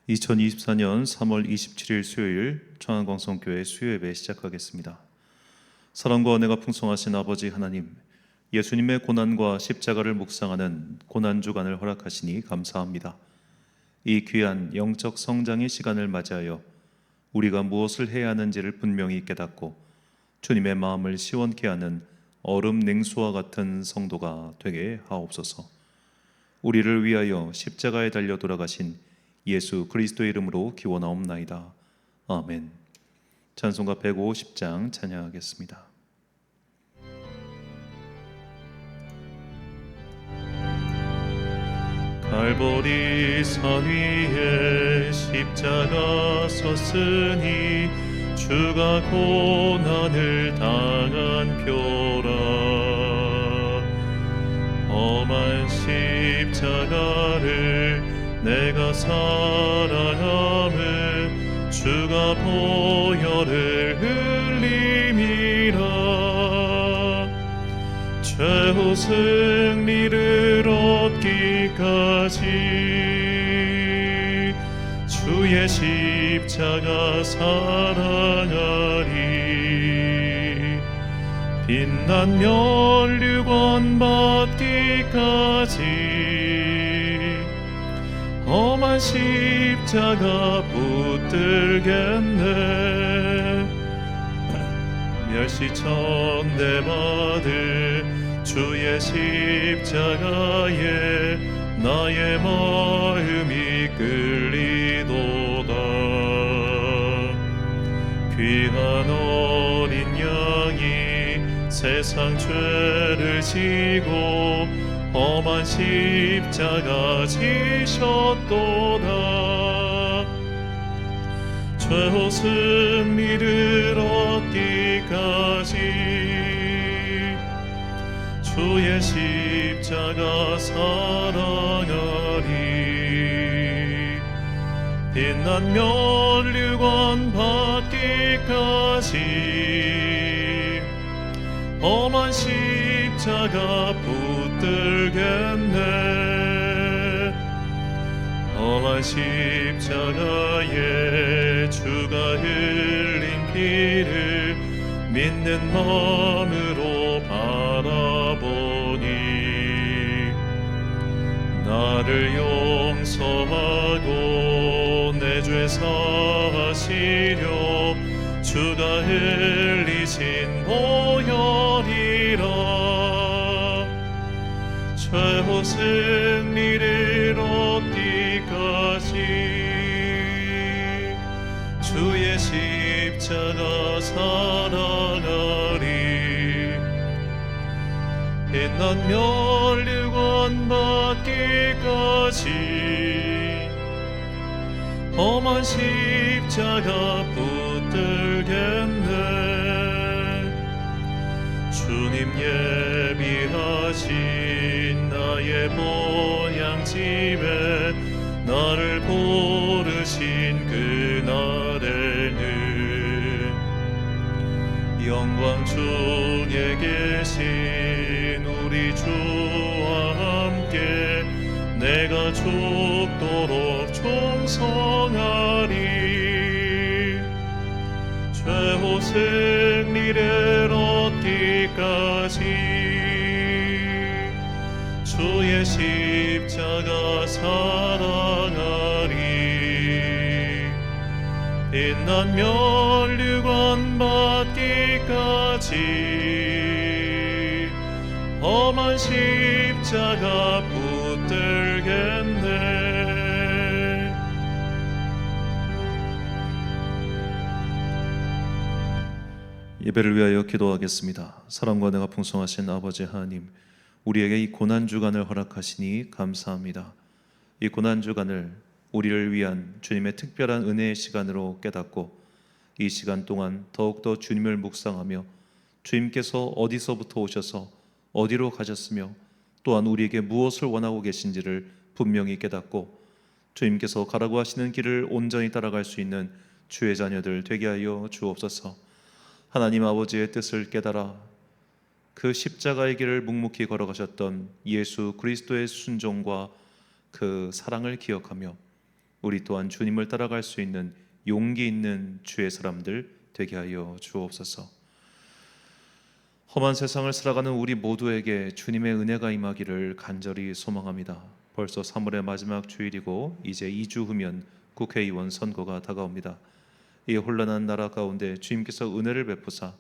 2024년 3월 27일 수요일 청안광성교회 수요예배 시작하겠습니다. 사랑과 은혜가 풍성하신 아버지 하나님, 예수님의 고난과 십자가를 묵상하는 고난주간을 허락하시니 감사합니다. 이 귀한 영적 성장의 시간을 맞이하여 우리가 무엇을 해야 하는지를 분명히 깨닫고 주님의 마음을 시원케 하는 얼음 냉수와 같은 성도가 되게 하옵소서. 우리를 위하여 십자가에 달려 돌아가신 예수 그리스도의 이름으로 기원하옵나이다. 아멘. 찬송가 150장 찬양하겠습니다. 갈보리 산 위에 십자가 섰으니 주가 고난을 당한 표라. 험한 십자가를 내가 사랑함은 주가 보혈을 흘림이라. 최후 승리를 얻기까지 주의 십자가 사랑하리. 빛난 면류관 받기까지 험한 십자가 붙들겠네. 멸시천대 받을 주의 십자가에 나의 마음이 끌리도다. 귀한 어린 양이 세상 죄를 지고 험한 십자가 지셨도다. 최후 승리를 얻기까지 주의 십자가 사랑하리. 빛난 면류관 받기까지 험한 십자가 붙들겠네. 험한 십자가에 주가 흘린 피를 믿는 마음으로 바라보니 나를 용서하고 내 죄 사하시려 주가 흘리신 보혈이라. 최후 승리를 얻기까지 주의 십자가 사랑하리. 빛난 면류관 받기까지 험한 십자가 붙들겠네. 주님 예비하신 나의 본향집에 나를 부르신 그날에는 영광 중에 계신 우리 주와 함께 내가 죽도록 충성하리. 최후 승리를 얻기까지 주의 십자가 사랑하리. 빛난 면류관 받기까지 험한 십자가 붙들겠네. 예배를 위하여 기도하겠습니다. 사랑과 은혜가 풍성하신 아버지 하나님, 우리에게 이 고난주간을 허락하시니 감사합니다. 이 고난주간을 우리를 위한 주님의 특별한 은혜의 시간으로 깨닫고 이 시간 동안 더욱더 주님을 묵상하며 주님께서 어디서부터 오셔서 어디로 가셨으며 또한 우리에게 무엇을 원하고 계신지를 분명히 깨닫고 주님께서 가라고 하시는 길을 온전히 따라갈 수 있는 주의 자녀들 되게 하여 주옵소서. 하나님 아버지의 뜻을 깨달아 그 십자가의 길을 묵묵히 걸어가셨던 예수 그리스도의 순종과 그 사랑을 기억하며 우리 또한 주님을 따라갈 수 있는 용기 있는 주의 사람들 되게 하여 주옵소서. 험한 세상을 살아가는 우리 모두에게 주님의 은혜가 임하기를 간절히 소망합니다. 벌써 3월의 마지막 주일이고 이제 2주 후면 국회의원 선거가 다가옵니다. 이 혼란한 나라 가운데 주님께서 은혜를 베푸사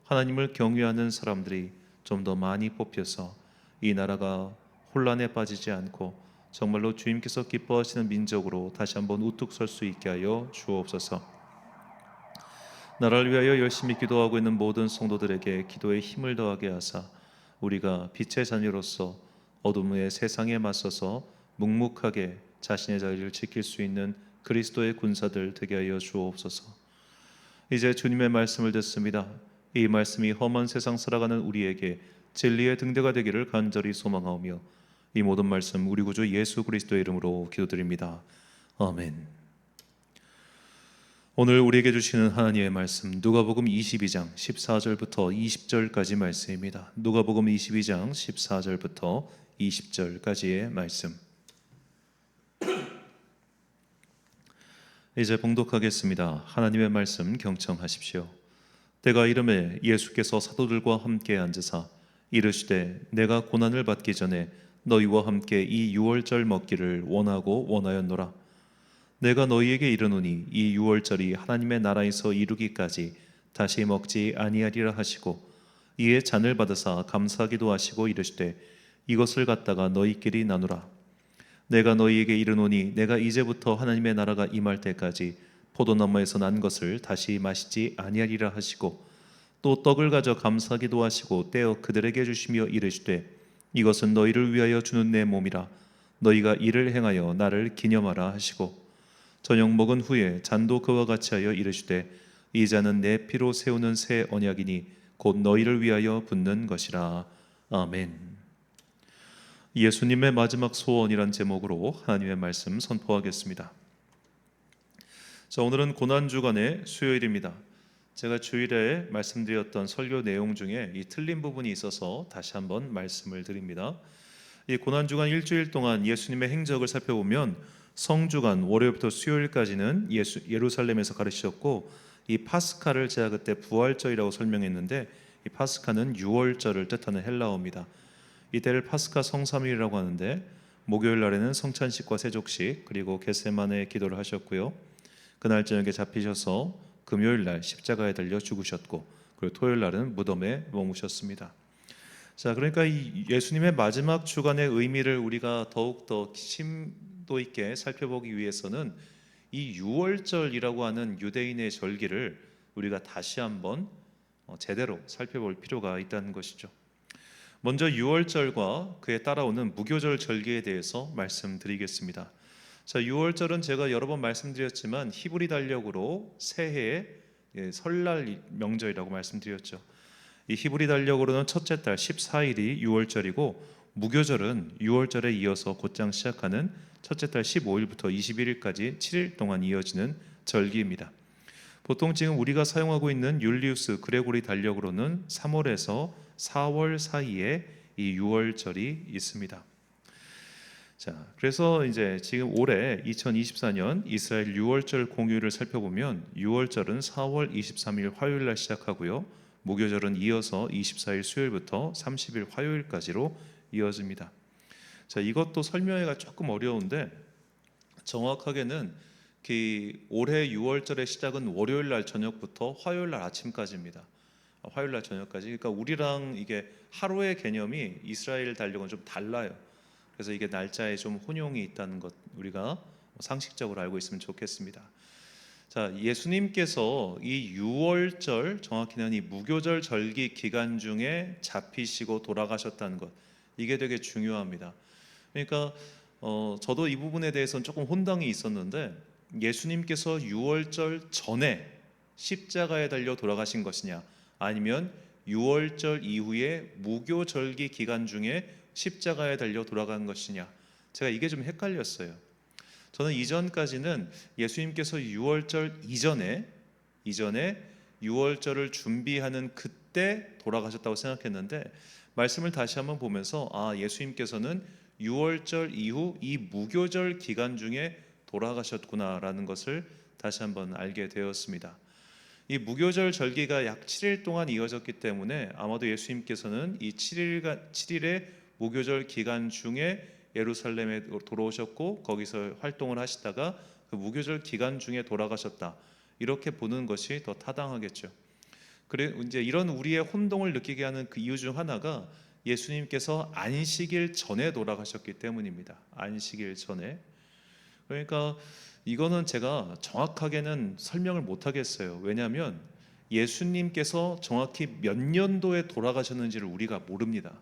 하나님을 경외하는 사람들이 좀 더 많이 뽑혀서 이 나라가 혼란에 빠지지 않고 정말로 주님께서 기뻐하시는 민족으로 다시 한번 우뚝 설 수 있게 하여 주옵소서. 나라를 위하여 열심히 기도하고 있는 모든 성도들에게 기도에 힘을 더하게 하사 우리가 빛의 자녀로서 어둠의 세상에 맞서서 묵묵하게 자신의 자리를 지킬 수 있는 그리스도의 군사들 되게 하여 주옵소서. 이제 주님의 말씀을 듣습니다. 이 말씀이 험한 세상 살아가는 우리에게 진리의 등대가 되기를 간절히 소망하오며 이 모든 말씀 우리 구주 예수 그리스도의 이름으로 기도드립니다. 아멘. 오늘 우리에게 주시는 하나님의 말씀 누가복음 22장 14절부터 20절까지 말씀입니다. 누가복음 22장 14절부터 20절까지의 말씀. 이제 봉독하겠습니다. 하나님의 말씀 경청하십시오. 때가 이르매 예수께서 사도들과 함께 앉으사 이르시되 내가 고난을 받기 전에 너희와 함께 이 유월절 먹기를 원하고 원하였노라. 내가 너희에게 이르노니 이 유월절이 하나님의 나라에서 이루기까지 다시 먹지 아니하리라 하시고 이에 잔을 받으사 감사하기도 하시고 이르시되 이것을 갖다가 너희끼리 나누라. 내가 너희에게 이르노니 내가 이제부터 하나님의 나라가 임할 때까지 포도나무에서 난 것을 다시 마시지 아니하리라 하시고 또 떡을 가져 감사하기도 하시고 떼어 그들에게 주시며 이르시되 이것은 너희를 위하여 주는 내 몸이라. 너희가 이를 행하여 나를 기념하라 하시고 저녁 먹은 후에 잔도 그와 같이 하여 이르시되 이 잔은 내 피로 세우는 새 언약이니 곧 너희를 위하여 붓는 것이라. 아멘. 예수님의 마지막 소원이란 제목으로 하나님의 말씀 선포하겠습니다. 자, 오늘은 고난주간의 수요일입니다. 제가 주일에 말씀드렸던 설교 내용 중에 이 틀린 부분이 있어서 다시 한번 말씀을 드립니다. 이 고난주간 일주일 동안 예수님의 행적을 살펴보면 성주간 월요일부터 수요일까지는 예루살렘에서 가르치셨고 이 파스카를 제가 그때 부활절이라고 설명했는데 이 파스카는 유월절을 뜻하는 헬라어입니다. 이때를 파스카 성삼일이라고 하는데 목요일 날에는 성찬식과 세족식 그리고 겟세마네 기도를 하셨고요. 그날 저녁에 잡히셔서 금요일 날 십자가에 달려 죽으셨고 그리고 토요일 날은 무덤에 머무셨습니다. 자, 그러니까 이 예수님의 마지막 주간의 의미를 우리가 더욱더 심도 있게 살펴보기 위해서는 이 유월절이라고 하는 유대인의 절기를 우리가 다시 한번 제대로 살펴볼 필요가 있다는 것이죠. 먼저 유월절과 그에 따라오는 무교절 절기에 대해서 말씀드리겠습니다. 자, 유월절은 제가 여러 번 말씀드렸지만 히브리 달력으로 새해의 설날 명절이라고 말씀드렸죠. 이 히브리 달력으로는 첫째 달 14일이 유월절이고 무교절은 유월절에 이어서 곧장 시작하는 첫째 달 15일부터 21일까지 7일 동안 이어지는 절기입니다. 보통 지금 우리가 사용하고 있는 율리우스 그레고리 달력으로는 3월에서 4월 사이에 이 유월절이 있습니다. 자, 그래서 이제 지금 올해 2024년 이스라엘 유월절 공휴일을 살펴보면 유월절은 4월 23일 화요일 날 시작하고요. 무교절은 이어서 24일 수요일부터 30일 화요일까지로 이어집니다. 자, 이것도 설명하기가 조금 어려운데 정확하게는 올해 유월절의 시작은 월요일 날 저녁부터 화요일 날 아침까지입니다. 화요일 날 저녁까지. 그러니까 우리랑 이게 하루의 개념이 이스라엘 달력은 좀 달라요. 그래서 이게 날짜에 좀 혼용이 있다는 것 우리가 상식적으로 알고 있으면 좋겠습니다. 자, 예수님께서 이 유월절, 정확히는 이 무교절 절기 기간 중에 잡히시고 돌아가셨다는 것, 이게 되게 중요합니다. 그러니까 저도 이 부분에 대해서는 조금 혼동이 있었는데 예수님께서 유월절 전에 십자가에 달려 돌아가신 것이냐 아니면 유월절 이후에 무교절기 기간 중에 십자가에 달려 돌아간 것이냐, 제가 이게 좀 헷갈렸어요. 저는 이전까지는 예수님께서 유월절 이전에 유월절을 준비하는 그때 돌아가셨다고 생각했는데 말씀을 다시 한번 보면서 예수님께서는 유월절 이후 이 무교절 기간 중에 돌아가셨구나라는 것을 다시 한번 알게 되었습니다. 이 무교절 절기가 약 7일 동안 이어졌기 때문에 아마도 예수님께서는 이 7일의 무교절 기간 중에 예루살렘에 돌아오셨고 거기서 활동을 하시다가 그 무교절 기간 중에 돌아가셨다, 이렇게 보는 것이 더 타당하겠죠. 그래 이제 이런 우리의 혼동을 느끼게 하는 그 이유 중 하나가 예수님께서 안식일 전에 돌아가셨기 때문입니다. 안식일 전에. 그러니까 이거는 제가 정확하게는 설명을 못 하겠어요. 왜냐하면 예수님께서 정확히 몇 년도에 돌아가셨는지를 우리가 모릅니다.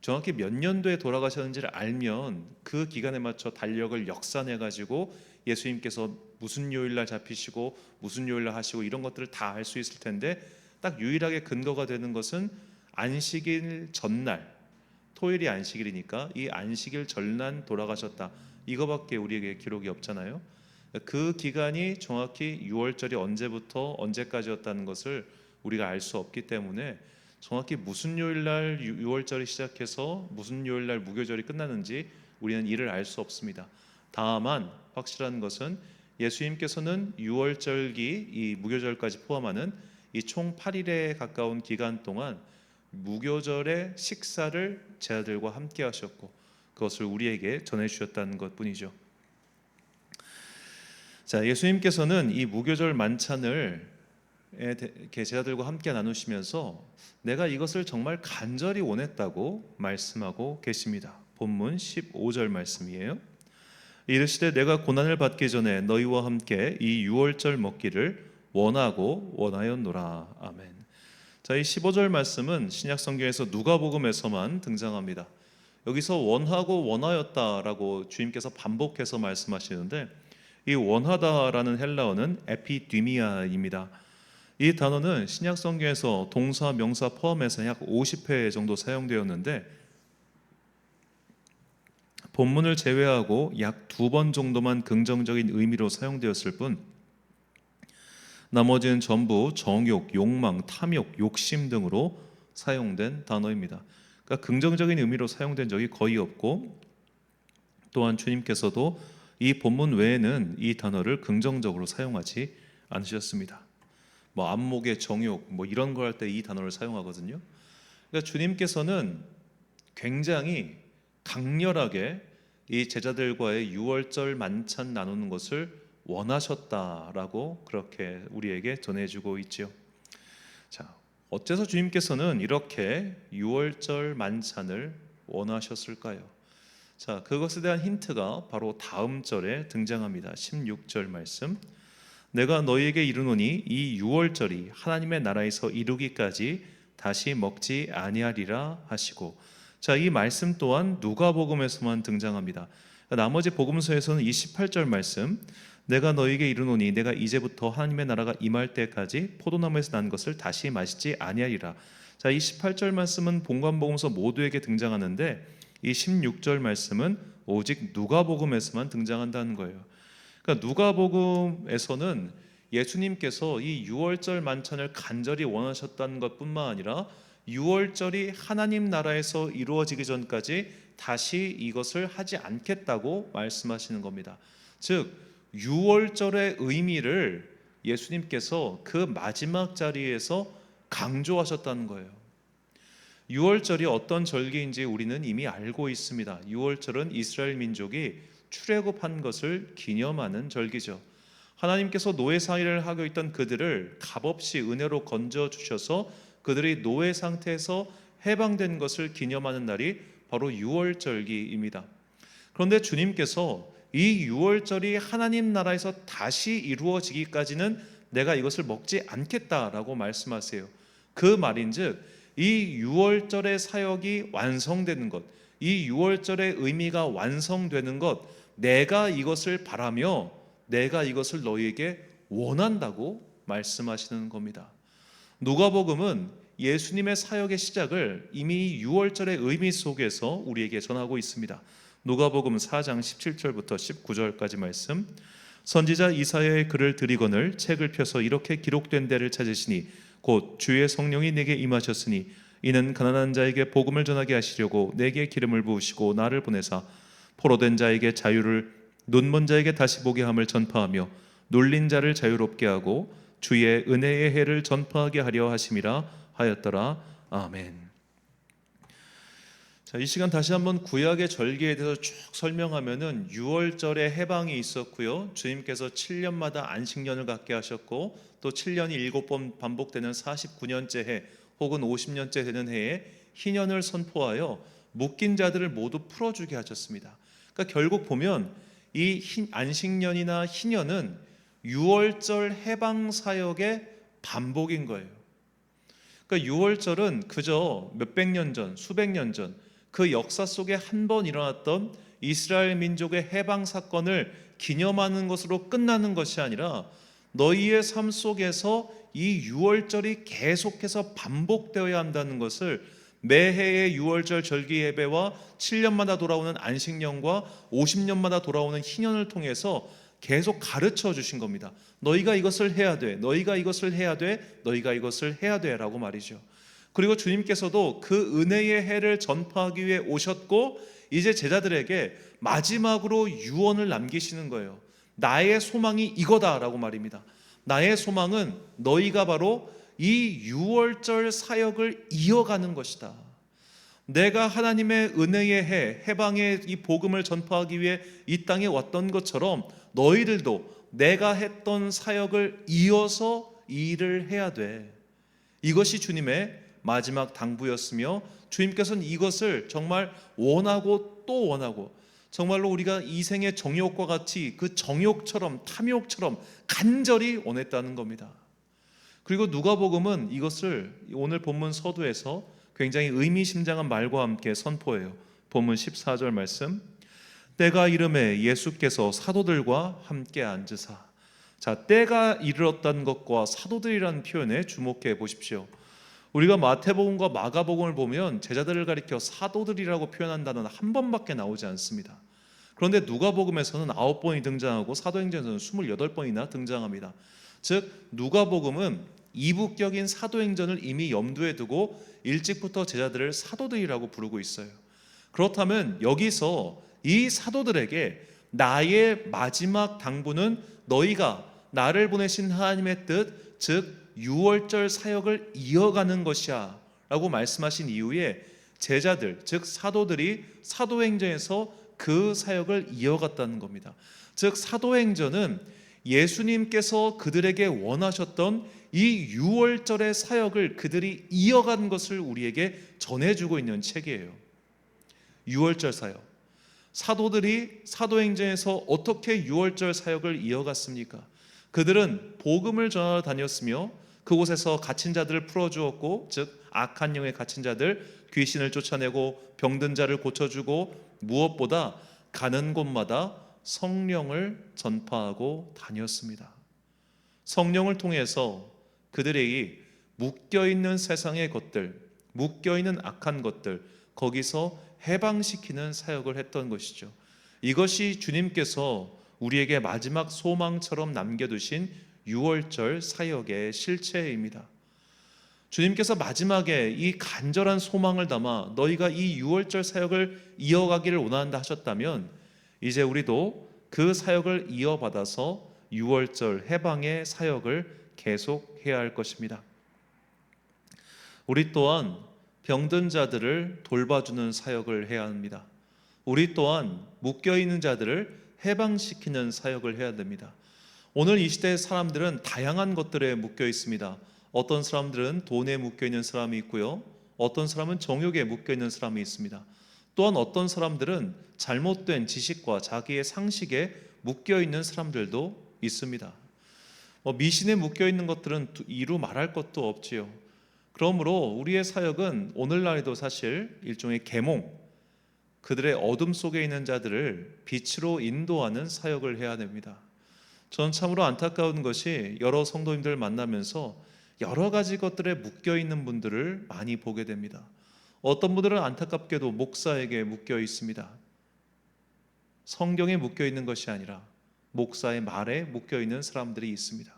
정확히 몇 년도에 돌아가셨는지를 알면 그 기간에 맞춰 달력을 역산해 가지고 예수님께서 무슨 요일날 잡히시고 무슨 요일날 하시고 이런 것들을 다 알 수 있을 텐데, 딱 유일하게 근거가 되는 것은 안식일 전날, 토요일이 안식일이니까 이 안식일 전날 돌아가셨다, 이거밖에 우리에게 기록이 없잖아요. 그 기간이 정확히 6월절이 언제부터 언제까지였다는 것을 우리가 알 수 없기 때문에 정확히 무슨 요일날 6월절이 시작해서 무슨 요일날 무교절이 끝나는지 우리는 이를 알 수 없습니다. 다만 확실한 것은 예수님께서는 6월절기 이 무교절까지 포함하는 이 총 8일에 가까운 기간 동안 무교절의 식사를 제자들과 함께 하셨고 그것을 우리에게 전해주셨다는 것뿐이죠. 자, 예수님께서는 이 무교절 만찬을 제자들과 함께 나누시면서 내가 이것을 정말 간절히 원했다고 말씀하고 계십니다. 본문 15절 말씀이에요. 이르시되 내가 고난을 받기 전에 너희와 함께 이 유월절 먹기를 원하고 원하였노라. 아멘. 자, 이 15절 말씀은 신약 성경에서 누가복음에서만 등장합니다. 여기서 원하고 원하였다라고 주님께서 반복해서 말씀하시는데, 이 원하다라는 헬라어는 에피디미아입니다. 이 단어는 신약 성경에서 동사 명사 포함해서 약 50회 정도 사용되었는데 본문을 제외하고 약 2번 정도만 긍정적인 의미로 사용되었을 뿐 나머지는 전부 정욕, 욕망, 탐욕, 욕심 등으로 사용된 단어입니다. 그러니까 긍정적인 의미로 사용된 적이 거의 없고, 또한 주님께서도 이 본문 외에는 이 단어를 긍정적으로 사용하지 않으셨습니다. 뭐 안목의 정욕 뭐 이런 거 할 때 이 단어를 사용하거든요. 그러니까 주님께서는 굉장히 강렬하게 이 제자들과의 유월절 만찬 나누는 것을 원하셨다라고 그렇게 우리에게 전해주고 있죠. 자, 어째서 주님께서는 이렇게 유월절 만찬을 원하셨을까요? 자, 그것에 대한 힌트가 바로 다음 절에 등장합니다. 16절 말씀. 내가 너희에게 이르노니 이 유월절이 하나님의 나라에서 이루기까지 다시 먹지 아니하리라 하시고, 자, 이 말씀 또한 누가복음에서만 등장합니다. 나머지 복음서에서는 이 18절 말씀, 내가 너희에게 이르노니 내가 이제부터 하나님의 나라가 임할 때까지 포도나무에서 난 것을 다시 마시지 아니하리라. 자, 이 18절 말씀은 본관복음서 모두에게 등장하는데 이 16절 말씀은 오직 누가복음에서만 등장한다는 거예요. 그러니까 누가복음에서는 예수님께서 이 유월절 만찬을 간절히 원하셨다는 것뿐만 아니라 유월절이 하나님 나라에서 이루어지기 전까지 다시 이것을 하지 않겠다고 말씀하시는 겁니다. 즉 유월절의 의미를 예수님께서 그 마지막 자리에서 강조하셨다는 거예요. 유월절이 어떤 절기인지 우리는 이미 알고 있습니다. 유월절은 이스라엘 민족이 출애굽한 것을 기념하는 절기죠. 하나님께서 노예 생활을 하고 있던 그들을 값없이 은혜로 건져 주셔서 그들이 노예 상태에서 해방된 것을 기념하는 날이 바로 유월절기입니다. 그런데 주님께서 이 유월절이 하나님 나라에서 다시 이루어지기까지는 내가 이것을 먹지 않겠다라고 말씀하세요. 그 말인즉 이 유월절의 사역이 완성되는 것, 이 유월절의 의미가 완성되는 것, 내가 이것을 바라며 내가 이것을 너희에게 원한다고 말씀하시는 겁니다. 누가복음은 예수님의 사역의 시작을 이미 유월절의 의미 속에서 우리에게 전하고 있습니다. 누가복음 4장 17절부터 19절까지 말씀. 선지자 이사야의 글을 들이거늘 책을 펴서 이렇게 기록된 데를 찾으시니 곧 주의 성령이 내게 임하셨으니 이는 가난한 자에게 복음을 전하게 하시려고 내게 기름을 부으시고 나를 보내사 포로된 자에게 자유를 눈먼 자에게 다시 보게 함을 전파하며 눌린 자를 자유롭게 하고 주의 은혜의 해를 전파하게 하려 하심이라 하였더라. 아멘. 자, 이 시간 다시 한번 구약의 절기에 대해서 쭉 설명하면은 6월절에 해방이 있었고요. 주님께서 7년마다 안식년을 갖게 하셨고 또 7년이 7번 반복되는 49년째 해 혹은 50년째 되는 해에 희년을 선포하여 묶인 자들을 모두 풀어주게 하셨습니다. 그러니까 결국 보면 이 안식년이나 희년은 6월절 해방 사역의 반복인 거예요. 그러니까 6월절은 그저 몇백 년 전, 수백 년 전 그 역사 속에 한 번 일어났던 이스라엘 민족의 해방 사건을 기념하는 것으로 끝나는 것이 아니라 너희의 삶 속에서 이 6월절이 계속해서 반복되어야 한다는 것을 매해의 6월절 절기 예배와 7년마다 돌아오는 안식년과 50년마다 돌아오는 희년을 통해서 계속 가르쳐 주신 겁니다. 너희가 이것을 해야 돼, 너희가 이것을 해야 돼, 너희가 이것을 해야 돼 라고 말이죠. 그리고 주님께서도 그 은혜의 해를 전파하기 위해 오셨고 이제 제자들에게 마지막으로 유언을 남기시는 거예요. 나의 소망이 이거다라고 말입니다. 나의 소망은 너희가 바로 이 6월절 사역을 이어가는 것이다. 내가 하나님의 은혜의 해, 해방의 이 복음을 전파하기 위해 이 땅에 왔던 것처럼 너희들도 내가 했던 사역을 이어서 이 일을 해야 돼. 이것이 주님의 마지막 당부였으며 주님께서는 이것을 정말 원하고 또 원하고 정말로 우리가 이 생의 정욕과 같이 그 정욕처럼 탐욕처럼 간절히 원했다는 겁니다. 그리고 누가복음은 이것을 오늘 본문 서두에서 굉장히 의미심장한 말과 함께 선포해요. 본문 14절 말씀, 때가 이름에 예수께서 사도들과 함께 앉으사. 자, 때가 이르렀다는 것과 사도들이라는 표현에 주목해 보십시오. 우리가 마태복음과 마가복음을 보면 제자들을 가리켜 사도들이라고 표현한 단어는 한 번밖에 나오지 않습니다. 그런데 누가복음에서는 9번이 등장하고 사도행전에서는 28번이나 등장합니다. 즉 누가복음은 이북격인 사도행전을 이미 염두에 두고 일찍부터 제자들을 사도들이라고 부르고 있어요. 그렇다면 여기서 이 사도들에게 나의 마지막 당부는 너희가 나를 보내신 하나님의 뜻, 즉 6월절 사역을 이어가는 것이야 라고 말씀하신 이후에 제자들, 즉 사도들이 사도행전에서 그 사역을 이어갔다는 겁니다. 즉 사도행전은 예수님께서 그들에게 원하셨던 이 6월절의 사역을 그들이 이어간 것을 우리에게 전해주고 있는 책이에요. 6월절 사역, 사도들이 사도행전에서 어떻게 6월절 사역을 이어갔습니까? 그들은 복음을 전하러 다녔으며 그곳에서 갇힌 자들을 풀어주었고, 즉 악한 영에 갇힌 자들, 귀신을 쫓아내고 병든 자를 고쳐주고, 무엇보다 가는 곳마다 성령을 전파하고 다녔습니다. 성령을 통해서 그들이 묶여있는 세상의 것들, 묶여있는 악한 것들, 거기서 해방시키는 사역을 했던 것이죠. 이것이 주님께서 우리에게 마지막 소망처럼 남겨두신 6월절 사역의 실체입니다. 주님께서 마지막에 이 간절한 소망을 담아 너희가 이 6월절 사역을 이어가기를 원한다 하셨다면 이제 우리도 그 사역을 이어받아서 6월절 해방의 사역을 계속해야 할 것입니다. 우리 또한 병든 자들을 돌봐주는 사역을 해야 합니다. 우리 또한 묶여있는 자들을 해방시키는 사역을 해야 됩니다. 오늘 이 시대의 사람들은 다양한 것들에 묶여 있습니다. 어떤 사람들은 돈에 묶여 있는 사람이 있고요. 어떤 사람은 정욕에 묶여 있는 사람이 있습니다. 또한 어떤 사람들은 잘못된 지식과 자기의 상식에 묶여 있는 사람들도 있습니다. 미신에 묶여 있는 것들은 이루 말할 것도 없지요. 그러므로 우리의 사역은 오늘날에도 사실 일종의 계몽, 그들의 어둠 속에 있는 자들을 빛으로 인도하는 사역을 해야 됩니다. 저는 참으로 안타까운 것이 여러 성도님들 만나면서 여러 가지 것들에 묶여 있는 분들을 많이 보게 됩니다. 어떤 분들은 안타깝게도 목사에게 묶여 있습니다. 성경에 묶여 있는 것이 아니라 목사의 말에 묶여 있는 사람들이 있습니다.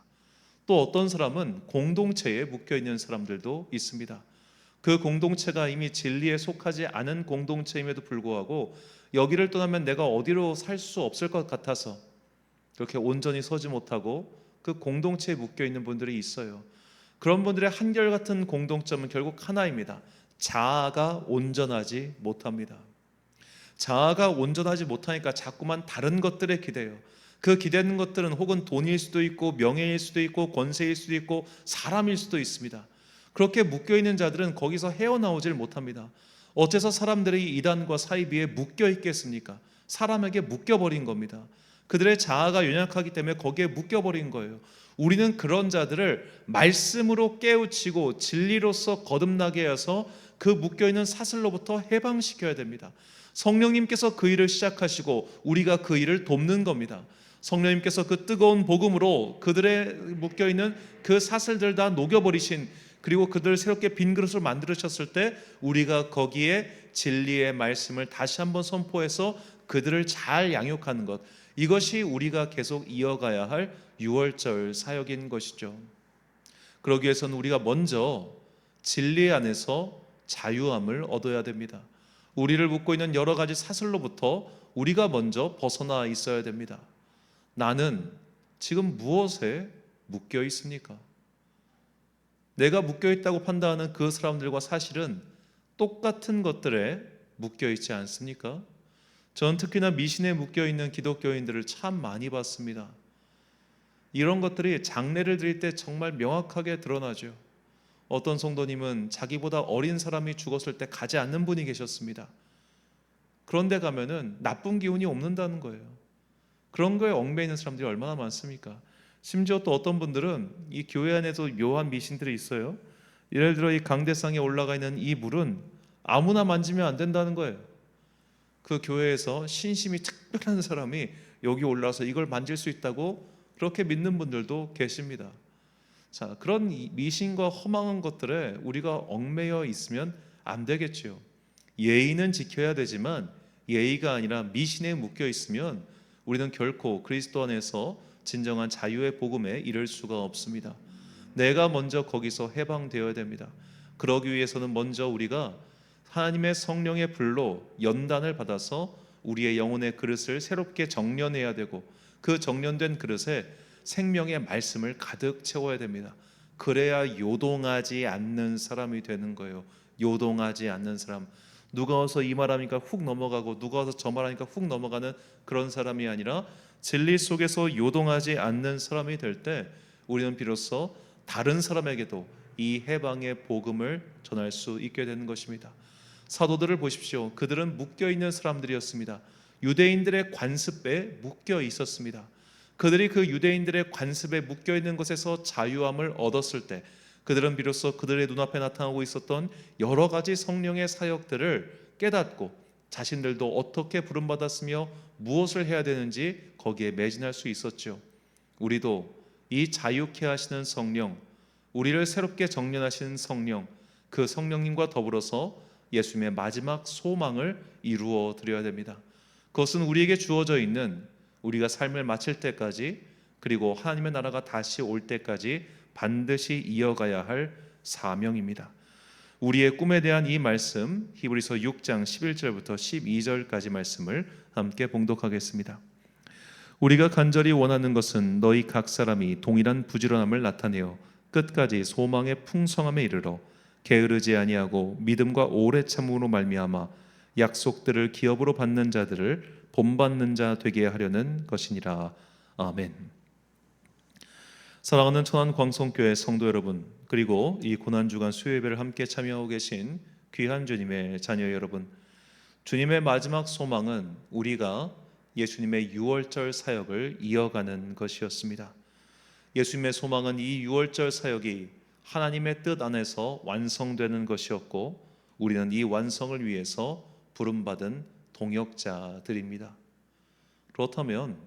또 어떤 사람은 공동체에 묶여 있는 사람들도 있습니다. 그 공동체가 이미 진리에 속하지 않은 공동체임에도 불구하고 여기를 떠나면 내가 어디로 살 수 없을 것 같아서 그렇게 온전히 서지 못하고 그 공동체에 묶여 있는 분들이 있어요. 그런 분들의 한결같은 공동점은 결국 하나입니다. 자아가 온전하지 못합니다. 자아가 온전하지 못하니까 자꾸만 다른 것들에 기대요. 그 기대는 것들은 혹은 돈일 수도 있고 명예일 수도 있고 권세일 수도 있고 사람일 수도 있습니다. 그렇게 묶여있는 자들은 거기서 헤어나오질 못합니다. 어째서 사람들이 이단과 사이비에 묶여 있겠습니까? 사람에게 묶여버린 겁니다. 그들의 자아가 연약하기 때문에 거기에 묶여버린 거예요. 우리는 그런 자들을 말씀으로 깨우치고 진리로서 거듭나게 해서 그 묶여있는 사슬로부터 해방시켜야 됩니다. 성령님께서 그 일을 시작하시고 우리가 그 일을 돕는 겁니다. 성령님께서 그 뜨거운 복음으로 그들의 묶여있는 그 사슬들 다 녹여버리신, 그리고 그들을 새롭게 빈 그릇으로 만들으셨을 때 우리가 거기에 진리의 말씀을 다시 한번 선포해서 그들을 잘 양육하는 것, 이것이 우리가 계속 이어가야 할 유월절 사역인 것이죠. 그러기 위해서는 우리가 먼저 진리 안에서 자유함을 얻어야 됩니다. 우리를 묶고 있는 여러 가지 사슬로부터 우리가 먼저 벗어나 있어야 됩니다. 나는 지금 무엇에 묶여 있습니까? 내가 묶여 있다고 판단하는 그 사람들과 사실은 똑같은 것들에 묶여 있지 않습니까? 전 특히나 미신에 묶여 있는 기독교인들을 참 많이 봤습니다. 이런 것들이 장례를 드릴 때 정말 명확하게 드러나죠. 어떤 성도님은 자기보다 어린 사람이 죽었을 때 가지 않는 분이 계셨습니다. 그런데 가면은 나쁜 기운이 없는다는 거예요. 그런 거에 얽매이는 사람들이 얼마나 많습니까? 심지어 또 어떤 분들은 이 교회 안에도 묘한 미신들이 있어요. 예를 들어 이 강대상에 올라가 있는 이 물은 아무나 만지면 안 된다는 거예요. 그 교회에서 신심이 특별한 사람이 여기 올라와서 이걸 만질 수 있다고 그렇게 믿는 분들도 계십니다. 자, 그런 미신과 허망한 것들에 우리가 얽매여 있으면 안 되겠지요. 예의는 지켜야 되지만 예의가 아니라 미신에 묶여 있으면 우리는 결코 그리스도 안에서 진정한 자유의 복음에 이를 수가 없습니다. 내가 먼저 거기서 해방되어야 됩니다. 그러기 위해서는 먼저 우리가 하나님의 성령의 불로 연단을 받아서 우리의 영혼의 그릇을 새롭게 정련해야 되고 그 정련된 그릇에 생명의 말씀을 가득 채워야 됩니다. 그래야 요동하지 않는 사람이 되는 거예요. 요동하지 않는 사람. 누가 와서 이 말하니까 훅 넘어가고 누가 와서 저 말하니까 훅 넘어가는 그런 사람이 아니라 진리 속에서 요동하지 않는 사람이 될 때 우리는 비로소 다른 사람에게도 이 해방의 복음을 전할 수 있게 되는 것입니다. 사도들을 보십시오. 그들은 묶여 있는 사람들이었습니다. 유대인들의 관습에 묶여 있었습니다. 그들이 그 유대인들의 관습에 묶여 있는 것에서 자유함을 얻었을 때 그들은 비로소 그들의 눈앞에 나타나고 있었던 여러 가지 성령의 사역들을 깨닫고 자신들도 어떻게 부름받았으며 무엇을 해야 되는지 거기에 매진할 수 있었죠. 우리도 이 자유케 하시는 성령, 우리를 새롭게 정련하시는 성령, 그 성령님과 더불어서 예수님의 마지막 소망을 이루어 드려야 됩니다. 그것은 우리에게 주어져 있는 우리가 삶을 마칠 때까지 그리고 하나님의 나라가 다시 올 때까지 반드시 이어가야 할 사명입니다. 우리의 꿈에 대한 이 말씀 히브리서 6장 11절부터 12절까지 말씀을 함께 봉독하겠습니다. 우리가 간절히 원하는 것은 너희 각 사람이 동일한 부지런함을 나타내어 끝까지 소망의 풍성함에 이르러 게으르지 아니하고 믿음과 오래 참음으로 말미암아 약속들을 기업으로 받는 자들을 본받는 자 되게 하려는 것이니라. 아멘. 사랑하는 천안광성교회 성도 여러분, 그리고 이 고난주간 수요예배를 함께 참여하고 계신 귀한 주님의 자녀 여러분, 주님의 마지막 소망은 우리가 예수님의 유월절 사역을 이어가는 것이었습니다. 예수님의 소망은 이 유월절 사역이 하나님의 뜻 안에서 완성되는 것이었고 우리는 이 완성을 위해서 부름받은 동역자들입니다. 그렇다면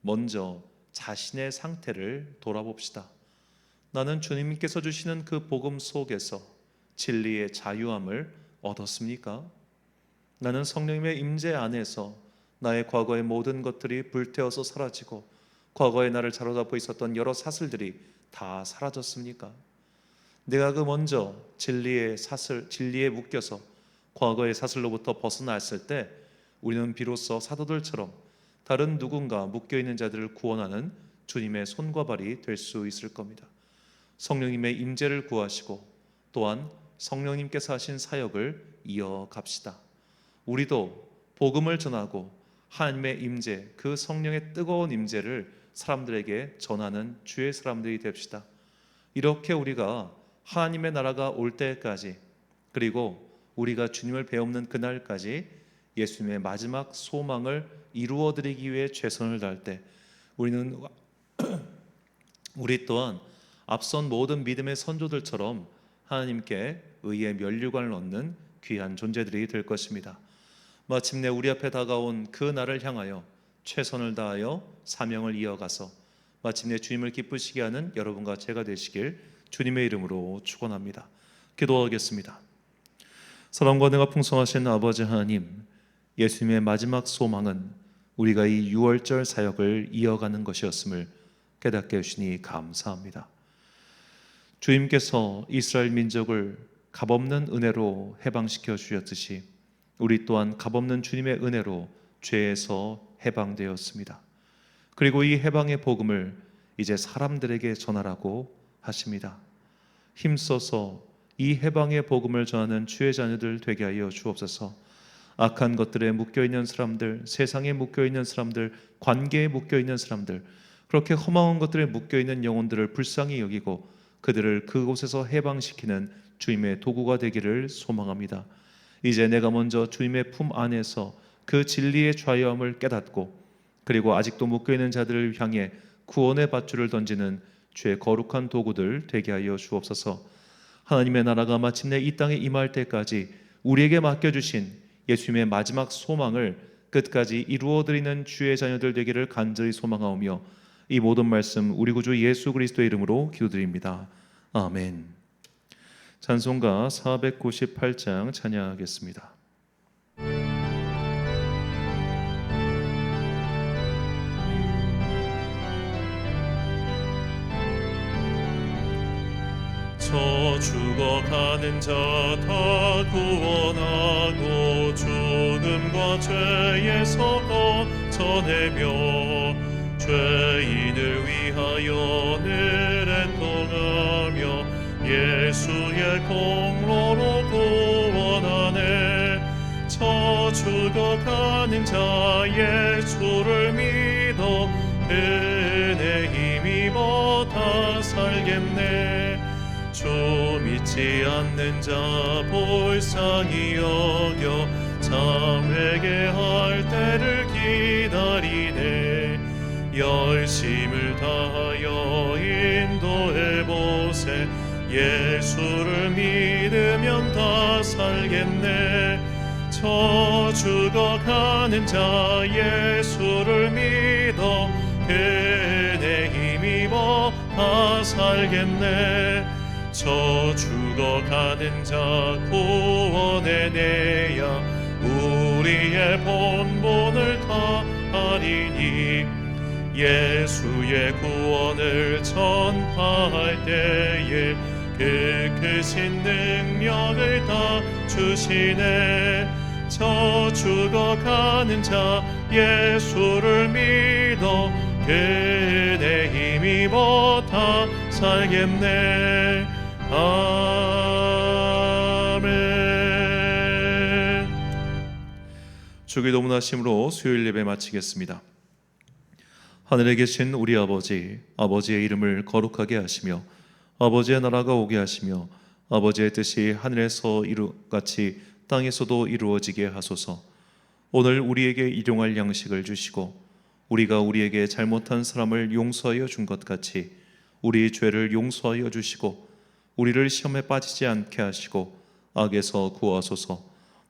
먼저 자신의 상태를 돌아봅시다. 나는 주님께서 주시는 그 복음 속에서 진리의 자유함을 얻었습니까? 나는 성령님의 임재 안에서 나의 과거의 모든 것들이 불태워서 사라지고 과거에 나를 사로잡고 있었던 여러 사슬들이 다 사라졌습니까? 내가 그 먼저 진리에 묶여서 과거의 사슬로부터 벗어났을 때 우리는 비로소 사도들처럼 다른 누군가 묶여있는 자들을 구원하는 주님의 손과 발이 될 수 있을 겁니다. 성령님의 임재를 구하시고 또한 성령님께서 하신 사역을 이어갑시다. 우리도 복음을 전하고 하나님의 임재, 그 성령의 뜨거운 임재를 사람들에게 전하는 주의 사람들이 됩시다. 이렇게 우리가 하나님의 나라가 올 때까지, 그리고 우리가 주님을 배우는 그날까지 예수님의 마지막 소망을 이루어드리기 위해 최선을 다할 때 우리 또한 앞선 모든 믿음의 선조들처럼 하나님께 의의 면류관을 얻는 귀한 존재들이 될 것입니다. 마침내 우리 앞에 다가온 그 날을 향하여 최선을 다하여 사명을 이어가서 마침내 주님을 기쁘시게 하는 여러분과 제가 되시길 주님의 이름으로 축원합니다. 기도하겠습니다. 사랑과 은혜가 풍성하신 아버지 하나님, 예수님의 마지막 소망은 우리가 이 유월절 사역을 이어가는 것이었음을 깨닫게 해주시니 감사합니다. 주님께서 이스라엘 민족을 값없는 은혜로 해방시켜 주셨듯이 우리 또한 값없는 주님의 은혜로 죄에서 해방되었습니다. 그리고 이 해방의 복음을 이제 사람들에게 전하라고 하십니다. 힘써서 이 해방의 복음을 전하는 주의 자녀들 되게 하여 주옵소서. 악한 것들에 묶여있는 사람들, 세상에 묶여있는 사람들, 관계에 묶여있는 사람들, 그렇게 허망한 것들에 묶여있는 영혼들을 불쌍히 여기고 그들을 그곳에서 해방시키는 주님의 도구가 되기를 소망합니다. 이제 내가 먼저 주님의 품 안에서 그 진리의 좌여함을 깨닫고 그리고 아직도 묶여있는 자들을 향해 구원의 밧줄을 던지는 주의 거룩한 도구들 되게 하여 주옵소서. 하나님의 나라가 마침내 이 땅에 임할 때까지 우리에게 맡겨주신 예수님의 마지막 소망을 끝까지 이루어드리는 주의 자녀들 되기를 간절히 소망하오며 이 모든 말씀 우리 구주 예수 그리스도의 이름으로 기도드립니다. 아멘. 찬송가 498장 찬양하겠습니다. 저 죽어가는 자 다 구원하고 죽음과 죄에서 건져내며 죄인을 위하여 늘 애통하며 예수의 공로로 구원하네. 저 죽어가는 자 예수를 믿어 은혜 힘입어 다 살겠네. 주 믿지 않는 자 불쌍히 여겨 참 회개할 때를 기다리네. 열심을 다하여 인도해보세. 예수를 믿으면 다 살겠네. 저 죽어가는 자 예수를 믿어 그네 힘입어 다 살겠네. 저 죽어가는 자 구원해내야 우리의 본분을 다하리니. 예수의 구원을 전파할 때에 그 크신 능력을 다 주시네. 저 죽어가는 자 예수를 믿어 그네 힘입어 다 살겠네. 아멘. 주기 도문하심으로 수요일 예배 마치겠습니다. 하늘에 계신 우리 아버지, 아버지의 이름을 거룩하게 하시며 아버지의 나라가 오게 하시며 아버지의 뜻이 하늘에서 같이 땅에서도 이루어지게 하소서. 오늘 우리에게 일용할 양식을 주시고 우리가 우리에게 잘못한 사람을 용서하여 준 것 같이 우리 죄를 용서하여 주시고 우리를 시험에 빠지지 않게 하시고 악에서 구하소서.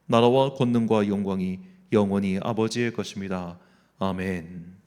나라와 권능과 영광이 영원히 아버지의 것입니다. 아멘.